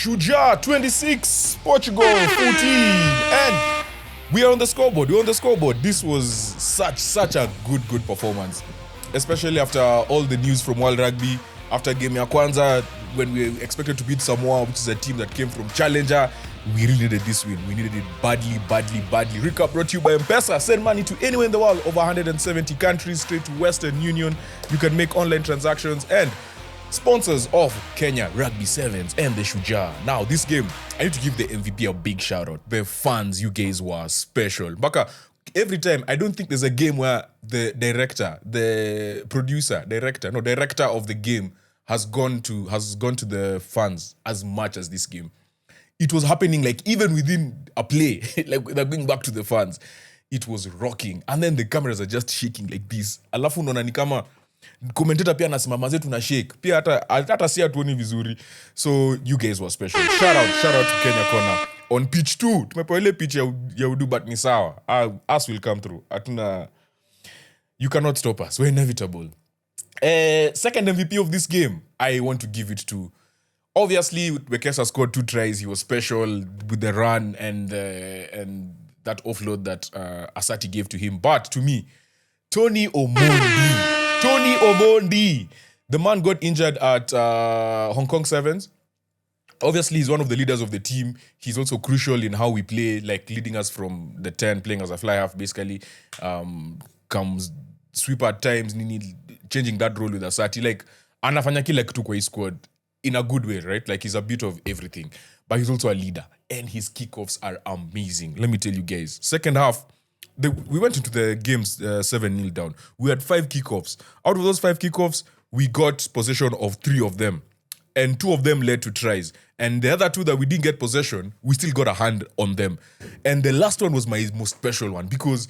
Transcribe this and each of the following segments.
SHUJAA 26, Portugal 14, and we are on the scoreboard. We're on the scoreboard. This was such a good performance, especially after all the news from World Rugby. After game ya kwanza, when we were expected to beat Samoa, which is a team that came from Challenger, we really needed this win. We needed it badly. Recap brought to you by M-Pesa. Send money to anywhere in the world, over 170 countries, straight to Western Union. You can make online transactions, and sponsors of Kenya Rugby Sevens and the SHUJAA. Now, this game, I need to give the MVP a big shout out. The fans, you guys were special. Baka, every time, I don't think there's a game where the director of the game has gone to the fans as much as this game. It was happening like even within a play, like they're going back to the fans. It was rocking. And then the cameras are just shaking like this. Alafu unaona ni kama commentator pia anasimama zetu na shake. Pia hata si atuoni vizuri. So you guys were special. Shout out to Kenya Corner. On pitch 2, tumepewa ile pitch ya udu but ni sawa. Us will come through. You cannot stop us. We're inevitable. Second MVP of this game, I want to give it to, obviously, Wekesa scored 2 tries. He was special with the run and that offload that Asati gave to him. But to me, Tony Omondi. The man got injured at Hong Kong Sevens. Obviously, he's one of the leaders of the team. He's also crucial in how we play, like leading us from the 10, playing as a fly half, basically. Comes sweep at times, changing that role with Asati. Like, anafanya kila kitu kwa his squad in a good way, right? Like, he's a bit of everything. But he's also a leader. And his kickoffs are amazing. Let me tell you guys. Second half, we went into the games 7-0 down. We had 5 kickoffs. Out of those 5 kickoffs, we got possession of 3 of them. And 2 of them led to tries. And the other 2 that we didn't get possession, we still got a hand on them. And the last one was my most special one because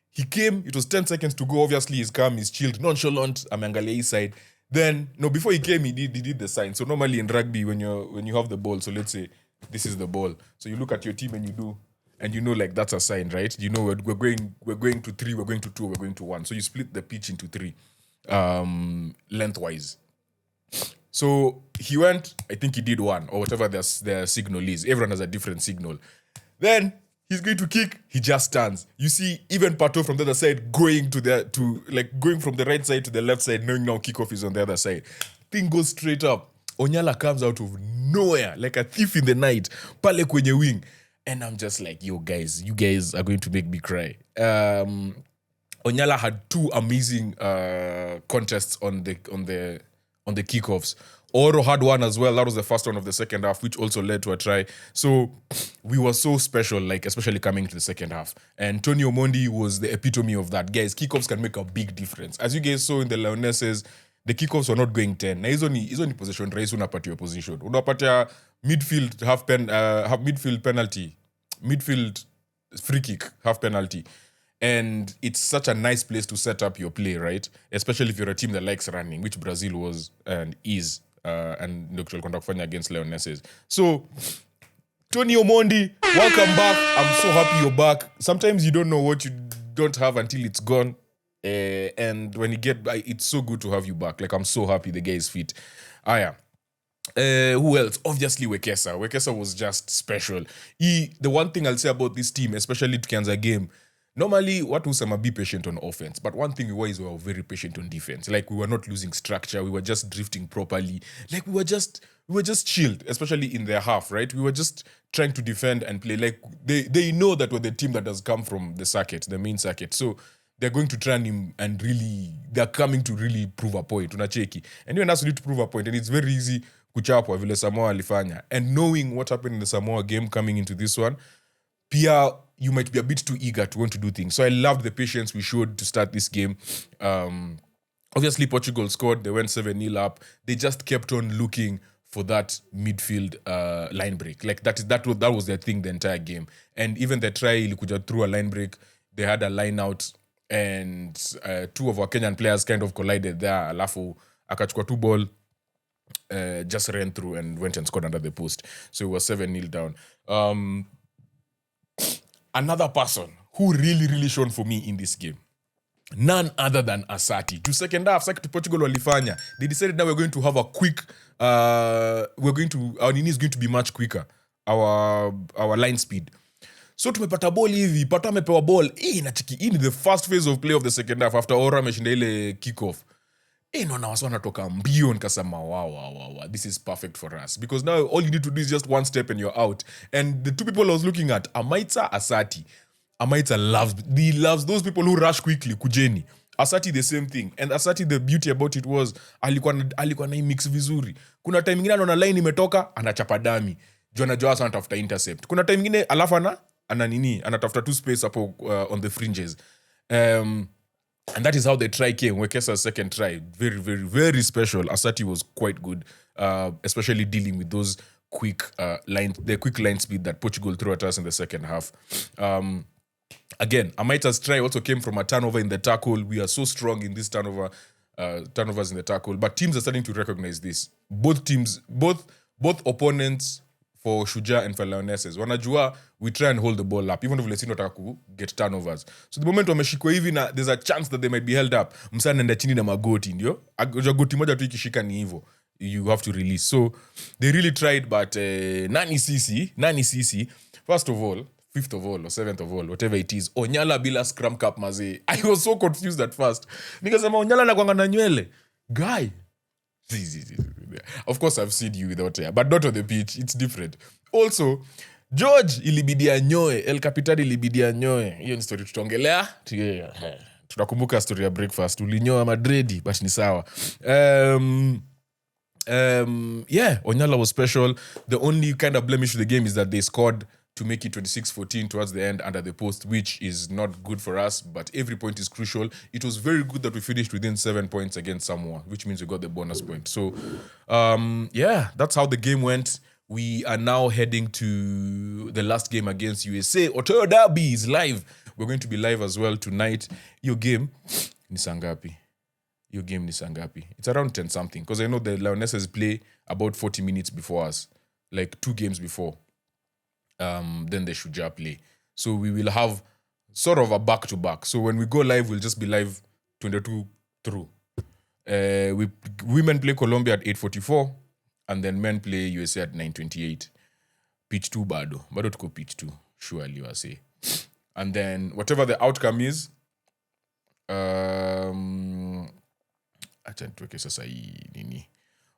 he came, it was 10 seconds to go. Obviously, he's calm, he's chilled, nonchalant, ameangalia his side. Then, no, before he came, he did the sign. So normally in rugby, when you have the ball, so let's say this is the ball. So you look at your team and you do, and you know like that's a sign, right? You know we're going to 3, we're going to 2, we're going to 1. So you split the pitch into 3, lengthwise. So he went, I think he did 1, or whatever their signal is. Everyone has a different signal. Then he's going to kick, he just stands. You see, even Pato from the other side going going from the right side to the left side, knowing now kickoff is on the other side. Thing goes straight up. Onyala comes out of nowhere, like a thief in the night, pale kwenye wing. And I'm just like, yo guys, you guys are going to make me cry. Onyala had 2 amazing contests on the kickoffs. Oro had 1 as well. That was the first one of the second half, which also led to a try. So we were so special, like especially coming to the second half. And Tony Omondi was the epitome of that. Guys, kickoffs can make a big difference. As you guys saw in the Lionesses, the kickoffs were not going 10. Na hizo ni possession race, unapatia position. Unapatia midfield midfield penalty, midfield free kick, half penalty. And it's such a nice place to set up your play, right? Especially if you're a team that likes running, which Brazil was and is, and Dr. Kondakufanya against Lionesses. So, Tony Omondi, welcome back. I'm so happy you're back. Sometimes you don't know what you don't have until it's gone. And when you get back, it's so good to have you back. Like, I'm so happy the guy is fit. Yeah. Who else? Obviously, Wekesa. Wekesa was just special. The one thing I'll say about this team, especially to Kansas game, normally, what was be patient on offense, but one thing we were very patient on defense. Like, we were not losing structure, we were just drifting properly. Like, we were just chilled, especially in their half, right? We were just trying to defend and play. Like, they know that we're the team that has come from the circuit, the main circuit. So they're going to try and really, they're coming to really prove a point. Unacheki. And you need to prove a point, and it's very easy kuchapwa vile Samoa alifanya. And knowing what happened in the Samoa game coming into this one, Pia, you might be a bit too eager to want to do things. So I loved the patience we showed to start this game. Obviously, Portugal scored. They went 7-0 up. They just kept on looking for that midfield line break. Like, that was their thing the entire game. And even the try, ilikuja through a line break. They had a line out. And 2 of our Kenyan players kind of collided there. Alafu, akachukua 2 ball, just ran through and went and scored under the post. So it was 7-0 down. Another person who really shone for me in this game, none other than Asati. To second half, to Portugal walifanya. They decided now we're going to have a quick our nini is going to be much quicker, our line speed. So tumepata ball hivi, Pato amepewa ball. Hii ni the first phase of play of the second half after Ora ameshinda ile kick-off. Naona wasa wanatoka mbio, nikasema wow, this is perfect for us. Because now all you need to do is just one step and you're out. And the two people I was looking at, Amaitsa, Asati. Amaitsa loves those people who rush quickly, kujeni. Asati the same thing. And Asati, the beauty about it was alikuwa na mix vizuri. Kuna time ingine anaona line imetoka, anachapa dami. Jona Joas anatafuta intercept. Kuna time ingine alafu anatafuta two space hapo on the fringes. And that is how the try came. Wekesa's second try, very, very, very special. Asati was quite good, especially dealing with those quick line speed that Portugal threw at us in the second half. Again, Amaita's try also came from a turnover in the tackle. We are so strong in this turnovers in the tackle. But teams are starting to recognize this. Both opponents for SHUJAA and for Lionesses, wanajua we try and hold the ball up, even if Lesino taka get turnovers. So the moment wameshikwa hivi na there's a chance that they might be held up, msana nenda chini na magoti, ndio? Goti moja tu ikishika ni hivyo. You have to release. So they really tried, but nani sisi, first of all, fifth of all, or seventh of all, whatever it is, Onyala bila scrum cap maze. I was so confused at first. Nikasema Onyala anakuanga na nywele. Guy. Of course, I've seen you without hair, but not on the pitch. It's different. Also, George ilibidia nyoe, El Capitan ilibidia nyoe. Hiyo ni story tutaongelea. Tutakumbuka story ya breakfast. Ulinyoa Madridi, but ni sawa. Onyala was special. The only kind of blemish to the game is that they scored to make it 26-14 towards the end under the post, which is not good for us, but every point is crucial. It was very good that we finished within 7 points against Samoa, which means we got the bonus point. So, that's how the game went. We are now heading to the last game against USA. Otoyo Derby is live. We're going to be live as well tonight. Your game ni sangapi? It's around 10 something, because I know the Lionesses play about 40 minutes before us, like 2 games before. Then the SHUJAA play. So we will have sort of a back-to-back. So when we go live, we'll just be live 22 through. Women play Colombia at 8:44, and then men play USA at 9:28. Pitch 2 bado tuko pitch 2, surely I say. And then whatever the outcome is,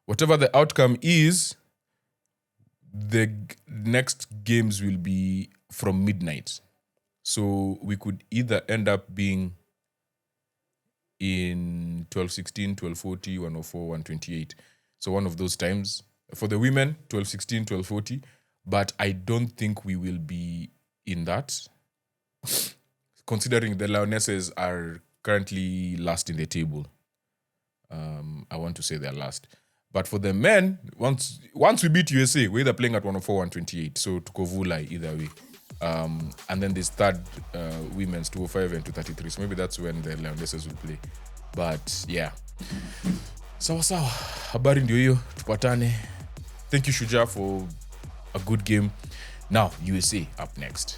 whatever the outcome is, the next games will be from midnight. So we could either end up being in 12:16, 12:40, 1:04, 1:28. So one of those times. For the women, 12:16, 12:40. But I don't think we will be in that, considering the Lionesses are currently last in the table. I want to say they're last. But for the men, once we beat USA, we're either playing at 1:04, 1:28. So tuko vulai either way. And then this third women's 2:05 and 2:33. So maybe that's when the Lionesses will play. But yeah. Sawa. Habari ndio hiyo. Tupatane. Thank you, SHUJAA, for a good game. Now, USA up next.